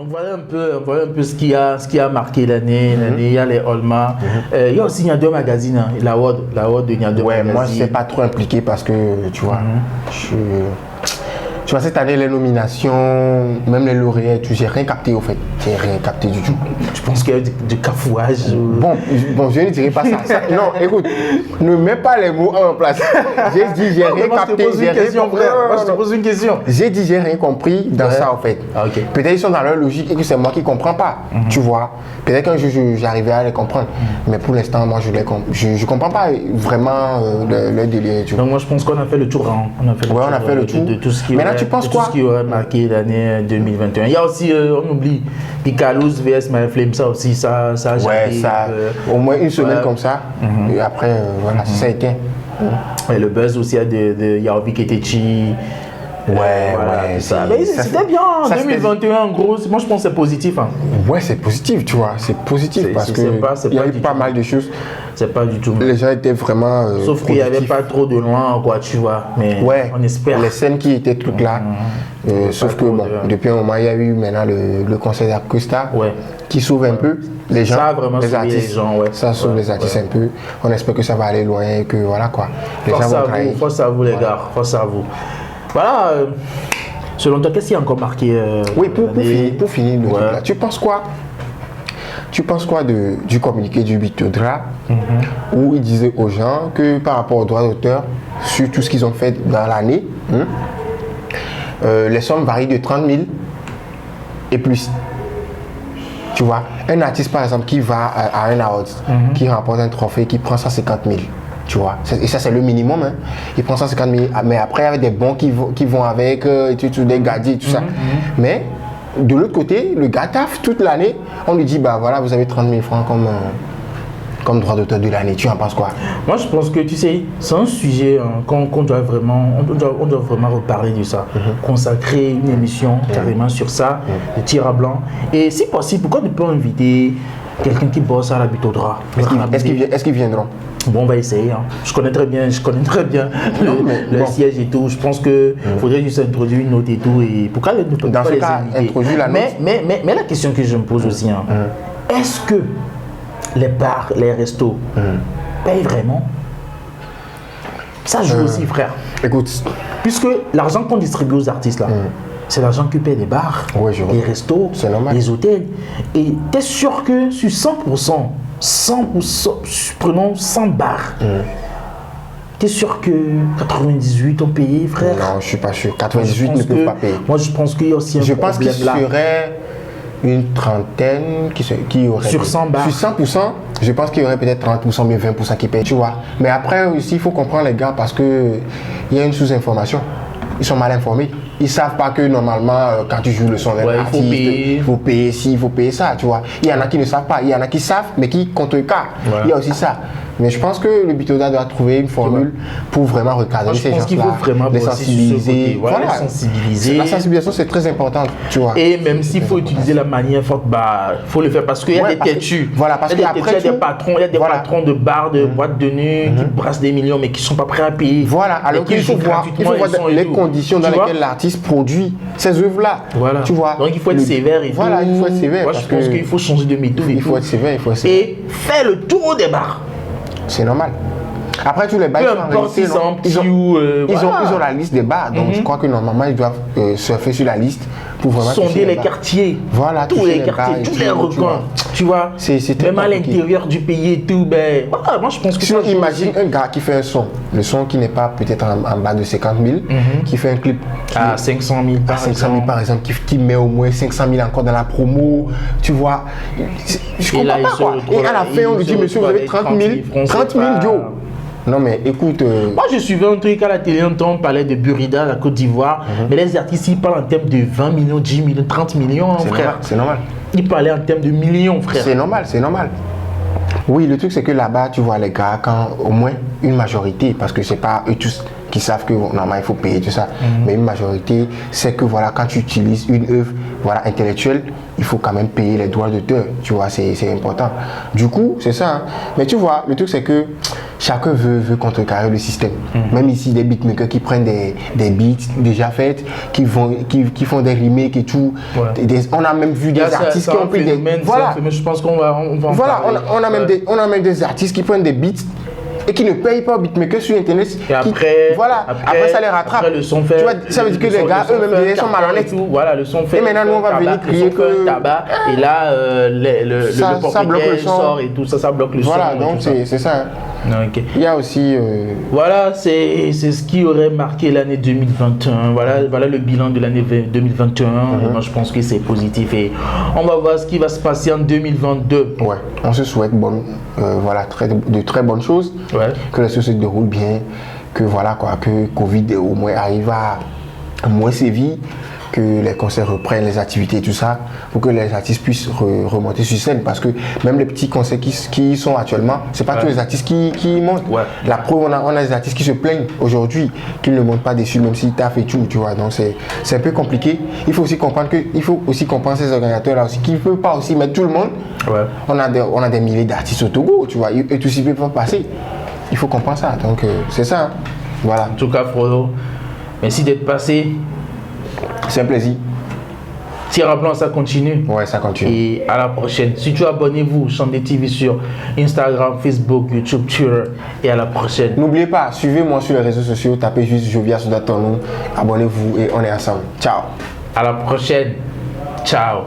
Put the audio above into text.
Donc voilà un peu ce qui a marqué l'année. Il y a les Olma. Il y a aussi Niado Magazine, hein, la WOD de Niado Magazine. Moi je ne suis pas trop impliqué parce que tu vois, tu vois, cette année, les nominations, même les lauréats, j'ai rien capté au fait. J'ai rien capté du tout. Je pense qu'il y a du cafouage. Bon, je ne dirais pas ça. Non, écoute, ne mets pas les mots en place. J'ai dit, j'ai rien capté. Moi, je te pose une question. J'ai dit, j'ai rien compris dans ça, en fait. Okay. Peut-être qu'ils sont dans leur logique et que c'est moi qui ne comprends pas. Tu vois. Peut-être qu'un jour, j'arriverai à les comprendre. Mais pour l'instant, moi, je ne comprends pas vraiment le délire. Donc, moi, je pense qu'on a fait le tour. Hein. On a fait le tour de tout ce qui Maintenant, tu penses quoi? Tout ce qui aurait marqué l'année 2021. Il y a aussi, on oublie, Picalous vs My Flame, ça aussi, ça a jamais. Ouais, ça, au moins une semaine comme ça. Et après, voilà, ça a été. Et le buzz aussi de Yaovi Ketechi. C'était bien. En 2021, en gros, moi je pense que c'est positif. Hein. Ouais, c'est positif, tu vois. C'est positif parce qu'il y a eu pas mal de choses. C'est pas du tout. Les gens étaient vraiment. Sauf qu'il n'y avait pas trop de loin, quoi, tu vois. Mais on espère. Les scènes qui étaient toutes là. Sauf que bon, depuis un moment, il y a eu maintenant le concert d'Acosta qui sauve un peu les gens. Ça a vraiment les artistes. Les gens, ça sauve les artistes un peu. On espère que ça va aller loin et que voilà quoi. Les gens vont travailler. Force à vous, les gars. Force à vous. Voilà, selon toi, qu'est-ce qui a encore marqué Oui, pour finir le truc là, tu penses quoi du communiqué du Bitodra où il disait aux gens que par rapport aux droits d'auteur, sur tout ce qu'ils ont fait dans l'année, les sommes varient de 30 000 et plus. Tu vois, un artiste par exemple qui va à un award, qui remporte un trophée, qui prend 150 000. Tu vois, et ça c'est le minimum. Hein. Il prend 150 000, mais après il y a des bons qui vont avec, des gadgets, tout ça. Mais de l'autre côté, le gars taffe toute l'année, on lui dit bah voilà, vous avez 30 000 francs comme droit d'auteur de l'année. Tu en penses quoi? Moi je pense que tu sais, c'est un sujet qu'on doit vraiment, on doit vraiment reparler de ça. Consacrer une émission carrément sur ça, le tir à blanc. Et si possible, pourquoi ne pas inviter quelqu'un qui bosse à la Bitodra? Est-ce qu'ils viendront? Bon, on va essayer. Hein. Je connais très bien le siège et tout. Je pense qu'il faudrait juste introduire une note et tout. Et pourquoi ne peut pas les inviter? Introduire la note. Mais la question que je me pose aussi, est-ce que les bars, les restos payent vraiment? Ça joue aussi, frère. Écoute. Puisque l'argent qu'on distribue aux artistes là, c'est l'argent que paient les bars, les restos, les hôtels. Et tu es sûr que sur 100%, prenons 100 bars, tu es sûr que 98 ont payé, frère? Non, je suis pas sûr. 98 ne peuvent pas payer. Moi, je pense qu'il y a aussi un problème là. Je pense qu'il serait une trentaine qui aurait sur 100 bars. Sur 100%, je pense qu'il y aurait peut-être 30%, mais 20% qui payent, tu vois. Mais après aussi, il faut comprendre les gars parce qu'il y a une sous-information. Ils sont mal informés. Ils ne savent pas que normalement, quand tu joues le son d'un artiste, il faut payer ci, il faut payer ça, tu vois. Il y en a qui ne savent pas, il y en a qui savent, mais qui contrecarrent. Il y a aussi ça. Mais je pense que le Bitodra doit trouver une formule pour vraiment recadrer ces gens-là. Je pense qu'il faut vraiment les sensibiliser. Voilà, sensibiliser. La sensibilisation, c'est très important, tu vois. Et même s'il faut utiliser la manière forte, bah, faut le faire parce qu'il y a des têtus. Voilà, parce qu'il y a des patrons, il y a des patrons de bars, de boîtes de nuit qui brassent des millions, mais qui ne sont pas prêts à payer. Voilà, alors qu'il faut voir les conditions dans lesquelles l'artiste produit ces œuvres-là. Voilà. Tu vois. Donc il faut être sévère et tout. Voilà, il faut être sévère. Moi, je pense qu'il faut changer de méthode. Il faut être sévère, il faut être sévère. Et faire le tour des bars. C'est normal. Après, tous les bars, ils ont la liste des bars. Donc, je crois que normalement, ils doivent surfer sur la liste pour vraiment sonder les quartiers. Voilà, tous les quartiers, tous les recoins. Tu vois, même à l'intérieur du pays et tout. Ben, voilà, moi, je pense que sinon, imagine un gars qui fait un son. Le son qui n'est pas peut-être en bas de 50 000, qui fait un clip à 500 000 par exemple. Par exemple, qui met au moins 500 000 encore dans la promo. Tu vois, je comprends pas quoi. Et à la fin, on lui dit, monsieur, vous avez 30 000 yo. Non mais écoute... Moi je suivais un truc à la télé, on parlait de Burida, la Côte d'Ivoire, mais les artistes ils parlent en termes de 20 millions, 10 millions, 30 millions, frère. C'est normal. Ils parlaient en termes de millions, frère. C'est normal, c'est normal. Oui, le truc c'est que là-bas, tu vois les gars, quand au moins une majorité, parce que c'est pas eux tous qui savent que normalement il faut payer tout ça. Mais une majorité sait que voilà, quand tu utilises une œuvre voilà, intellectuelle, il faut quand même payer les droits d'auteur. Tu vois, c'est important. Du coup, c'est ça. Hein. Mais tu vois, le truc c'est que chacun veut contrecarrer le système. Même ici, des beatmakers qui prennent des beats déjà faits, qui font des remakes et tout. Ouais. On a même vu des artistes qui ont pris des... Voilà. Je pense qu'on va en voilà, on a même des artistes qui prennent des beats et qui ne payent pas aux beatmakers sur internet. Et après, ça les rattrape. Après, le son fait. Tu vois, ça veut dire que les gars eux-mêmes sont malhonnêtes. Voilà, le son fait. Et maintenant, nous, on va venir crier que. Tabac, et là, le propriétaire sort et tout ça, ça bloque le son. Voilà, donc c'est ça. Okay. Il y a aussi. Voilà, c'est ce qui aurait marqué l'année 2021. Voilà le bilan de l'année 2021. Moi, je pense que c'est positif et on va voir ce qui va se passer en 2022. Ouais, on se souhaite de très bonnes choses. Ouais. Que la société se déroule bien, que voilà quoi, que Covid au moins arrive à moins sévir, que les concerts reprennent les activités et tout ça, pour que les artistes puissent remonter sur scène, parce que même les petits concerts qui sont actuellement, c'est pas tous les artistes qui montent. Ouais. La preuve, on a des artistes qui se plaignent aujourd'hui qu'ils ne montent pas dessus, même s'ils taffent et tout, tu vois. Donc c'est un peu compliqué. Il faut aussi comprendre ces organisateurs là aussi qui ne peuvent pas aussi mettre tout le monde. Ouais. On a des milliers d'artistes au Togo, tu vois, et tout ce qui peut pas passer. Il faut comprendre ça. Donc c'est ça. Hein. Voilà. En tout cas, Frodo, merci d'être passé. C'est un plaisir. Tirablanc, ça continue. Ouais, ça continue. Et à la prochaine. Si tu abonnez-vous, Chandé TV sur Instagram, Facebook, YouTube, Twitter. Et à la prochaine. N'oubliez pas, suivez-moi sur les réseaux sociaux. Tapez juste Jovia Souda ton nom. Abonnez-vous et on est ensemble. Ciao. À la prochaine. Ciao.